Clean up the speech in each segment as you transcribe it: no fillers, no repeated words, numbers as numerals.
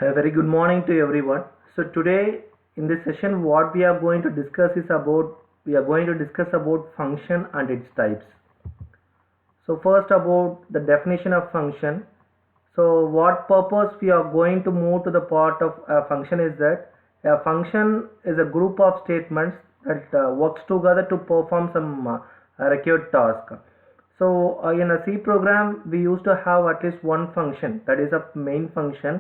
A very good morning to everyone. So today in this session what we are going to discuss is about function and its types. So first about the definition of function. So what purpose we are going to move to the part of a function is that a function is a group of statements that works together to perform some required task. So in a C program we used to have at least one function, that is a main function.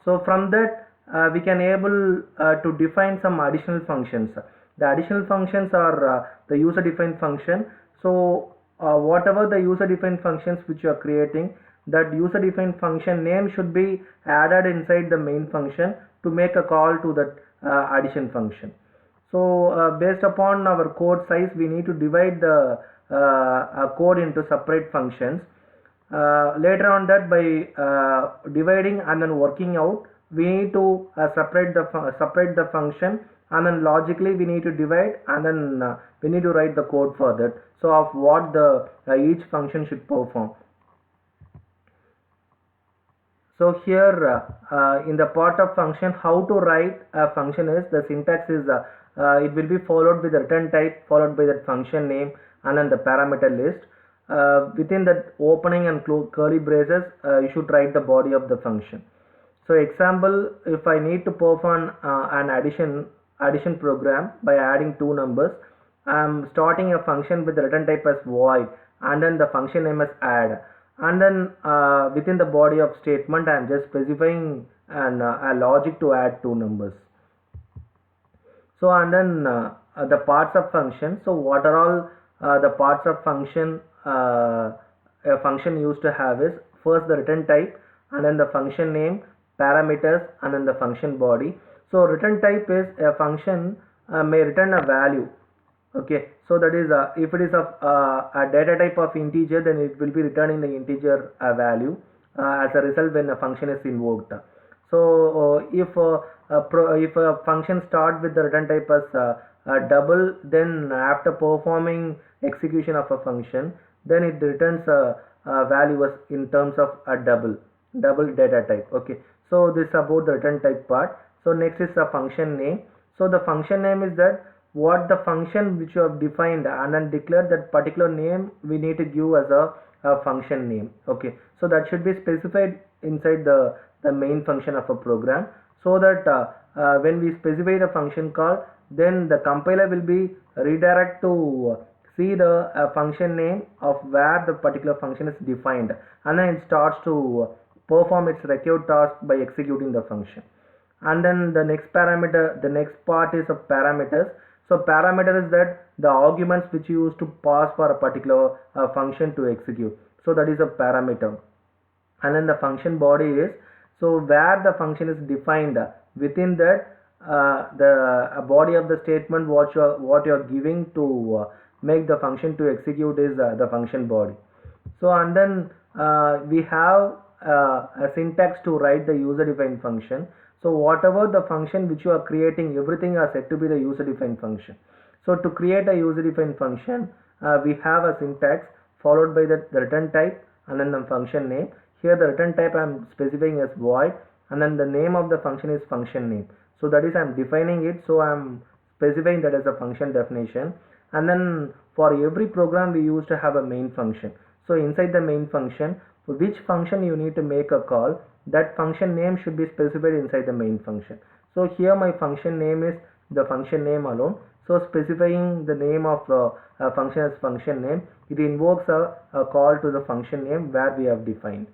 So from that we can able to define some additional functions. The additional functions are the user defined function. So whatever the user defined functions which you are creating, that user defined function name should be added inside the main function to make a call to that addition function. So based upon our code size we need to divide the code into separate functions. Later on that by dividing and then working out, we need to separate the function, and then logically we need to divide, and then we need to write the code for that, so of what the each function should perform. So here in the part of function, how to write a function is the syntax is it will be followed with the return type followed by that function name and then the parameter list. Within that opening and curly braces you should write the body of the function. So example, if I need to perform an addition program by adding two numbers, I am starting a function with the return type as void and then the function name as add, and then within the body of statement I am just specifying a logic to add two numbers. So and then the parts of function. So what are all the parts of function a function used to have is first the return type and then the function name, parameters, and then the function body. So return type is a function may return a value. Okay, so that is if it is of a data type of integer, then it will be returning the integer value as a result when a function is invoked. So if a function start with the return type as double, then after performing execution of a function, then it returns a value as in terms of a double data type. Okay, so this is about the return type part. So next is the function name. So the function name is that what the function which you have defined and then declared that particular name we need to give as a function name. Okay, so that should be specified inside the main function of a program, so that when we specify the function call, then the compiler will be redirect to see the function name of where the particular function is defined, and then it starts to perform its required task by executing the function. And then the next part is of parameters. So parameter is that the arguments which you use to pass for a particular function to execute. So that is a parameter. And then the function body is so where the function is defined, within that the body of the statement what you are giving to make the function to execute is the function body. So and then we have a syntax to write the user defined function. So whatever the function which you are creating, everything are said to be the user defined function. So to create a user defined function, we have a syntax followed by the return type and then the function name. Here the return type I am specifying as void, and then the name of the function is function name. So that is I am defining it, so I am specifying that as a function definition. And then for every program we used to have a main function. So inside the main function, for which function you need to make a call, that function name should be specified inside the main function. So here my function name is the function name alone. So specifying the name of a function as function name, it invokes a call to the function name where we have defined.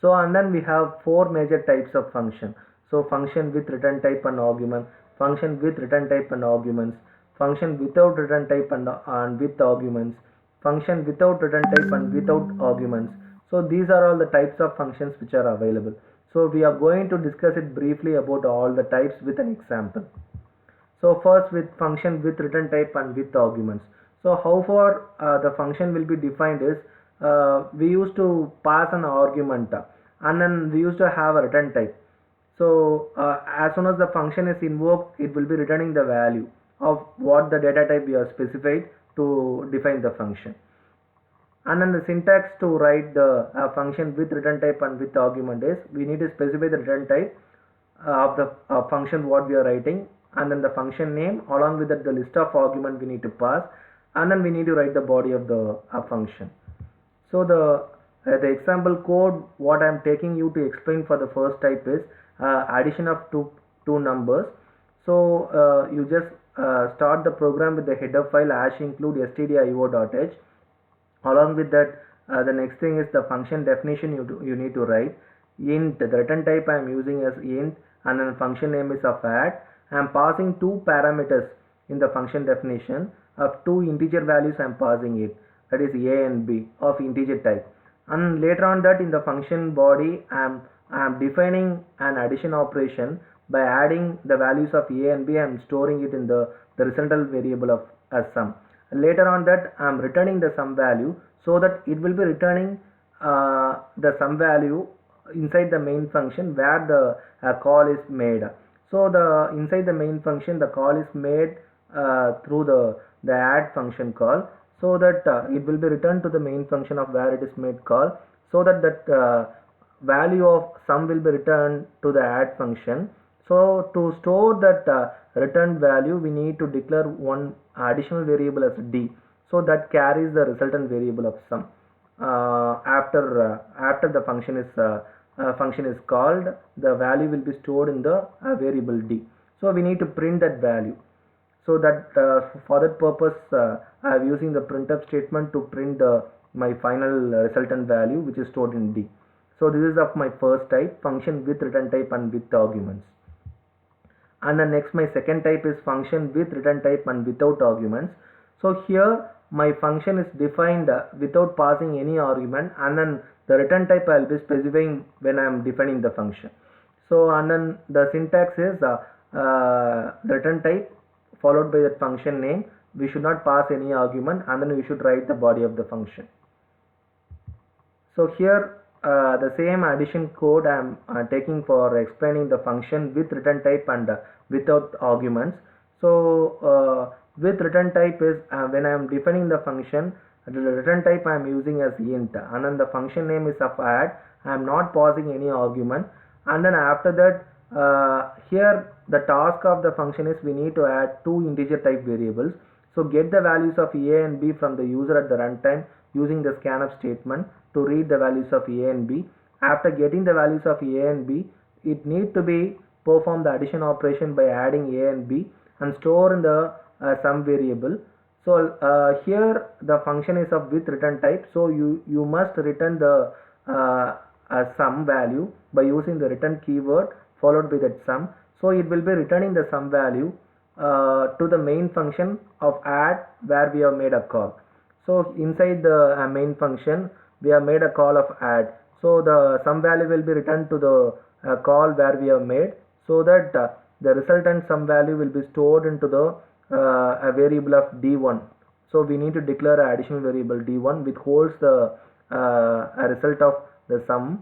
So and then we have four major types of function. So function with return type and argument, function with return type and arguments, function without return type and with arguments, function without return type and without arguments. So these are all the types of functions which are available. So we are going to discuss it briefly about all the types with an example. So first with function with return type and with arguments. So how far the function will be defined is we used to pass an argument and then we used to have a return type. So as soon as the function is invoked, it will be returning the value of what the data type we have specified to define the function. And then the syntax to write the function with return type and with argument is we need to specify the return type of the function what we are writing, and then the function name, along with that the list of argument we need to pass, and then we need to write the body of the function. So the example code what I am taking you to explain for the first type is addition of two numbers. So you just start the program with the header file #include stdio.h. Along with that, the next thing is the function definition you need to write. Int, the return type I am using as int, and then function name is of add. I am passing two parameters in the function definition. Of two integer values I am passing it, that is a and b of integer type. And later on that in the function body I am defining an addition operation by adding the values of a and b. I am storing it in the resultant variable of as sum. Later on that I am returning the sum value, so that it will be returning the sum value inside the main function where the call is made. So the inside the main function the call is made through the add function call, so that it will be returned to the main function of where it is made call, so that value of sum will be returned to the add function. So to store that returned value we need to declare one additional variable as d, so that carries the resultant variable of sum. After the function is called, the value will be stored in the variable d. So we need to print that value. So that for that purpose I am using the printf statement to print my final resultant value which is stored in d. So this is of my first type, function with return type and with arguments. And then next my second type is function with return type and without arguments. So here my function is defined without passing any argument, and then the return type I will be specifying when I am defining the function. So and then the syntax is return type followed by the function name. We should not pass any argument, and then we should write the body of the function. So here the same addition code I am taking for explaining the function with return type and without arguments. So with return type is when I am defining the function, the return type I am using as int, and then the function name is of add. I am not passing any argument, and then after that here the task of the function is we need to add two integer type variables. So get the values of a and b from the user at the runtime using the scanf statement to read the values of a and b. After getting the values of a and b, it need to be perform the addition operation by adding a and b and store in the sum variable. So here the function is of with return type, so you must return the sum value by using the return keyword followed by that sum. So it will be returning the sum value to the main function of add where we have made a call. So inside the main function we have made a call of add, so the sum value will be returned to the call where we have made, so that the resultant sum value will be stored into the a variable of d1. So we need to declare an additional variable d1 which holds the a result of the sum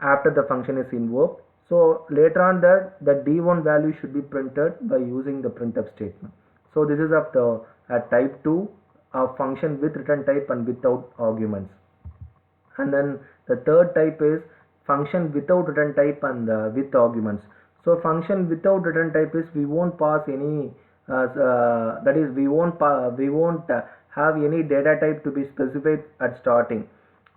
after the function is invoked. So later on that the d1 value should be printed by using the printf statement. So this is of the type 2 of function with return type and without arguments. And then the third type is function without return type and with arguments. So function without return type is we won't pass any that is we won't have any data type to be specified at starting.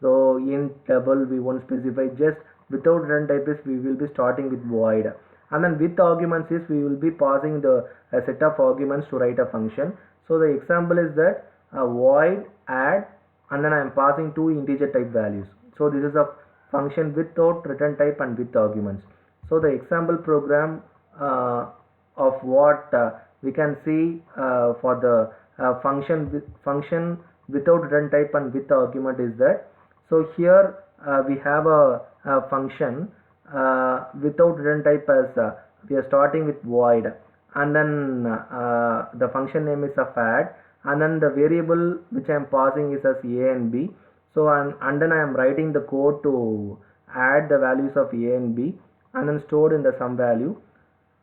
So in double we won't specify, just without return type is we will be starting with void, and then with arguments is we will be passing the set of arguments to write a function. So the example is that void add, and then I am passing two integer type values. So this is a function without return type and with arguments. So the example program of what we can see for the function without return type and with argument is that, so here we have a function without return type as we are starting with void, and then the function name is of add, and then the variable which I am passing is as a and b. So and then I am writing the code to add the values of a and b and then stored in the sum value,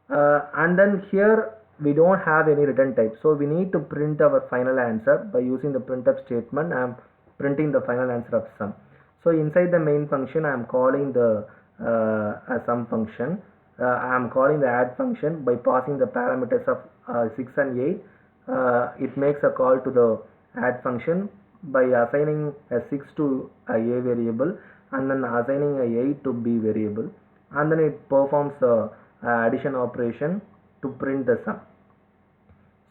and then here we don't have any return type, so we need to print our final answer by using the printf statement. I am printing the final answer of sum. So inside the main function I am calling the sum function. I am calling the add function by passing the parameters of 6 and 8. It makes a call to the add function by assigning a 6 to a variable and then assigning a 8 to b variable, and then it performs the addition operation to print the sum.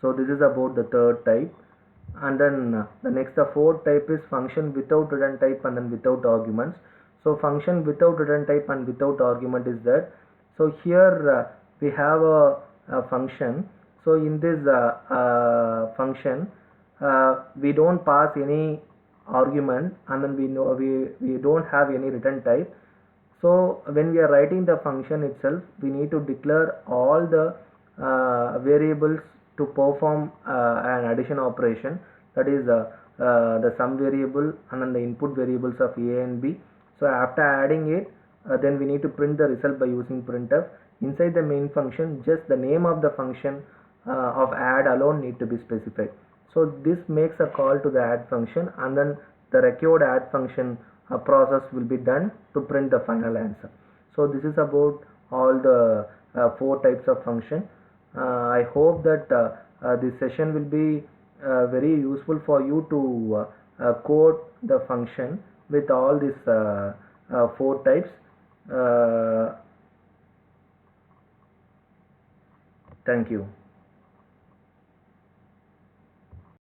So this is about the third type. And then the next, the fourth type is function without return type and then without arguments. So function without return type and without argument is that, so here we have a function. So in this function we don't pass any argument, and then we don't have any return type. So when we are writing the function itself, we need to declare all the variables to perform an addition operation, that is the sum variable and then the input variables of a and b. So after adding it, then we need to print the result by using printf. Inside the main function, just the name of the function of add alone need to be specified. So this makes a call to the add function, and then the required add function process will be done to print the final answer. So this is about all the four types of function. I hope that this session will be very useful for you to code the function with all these four types. Thank you.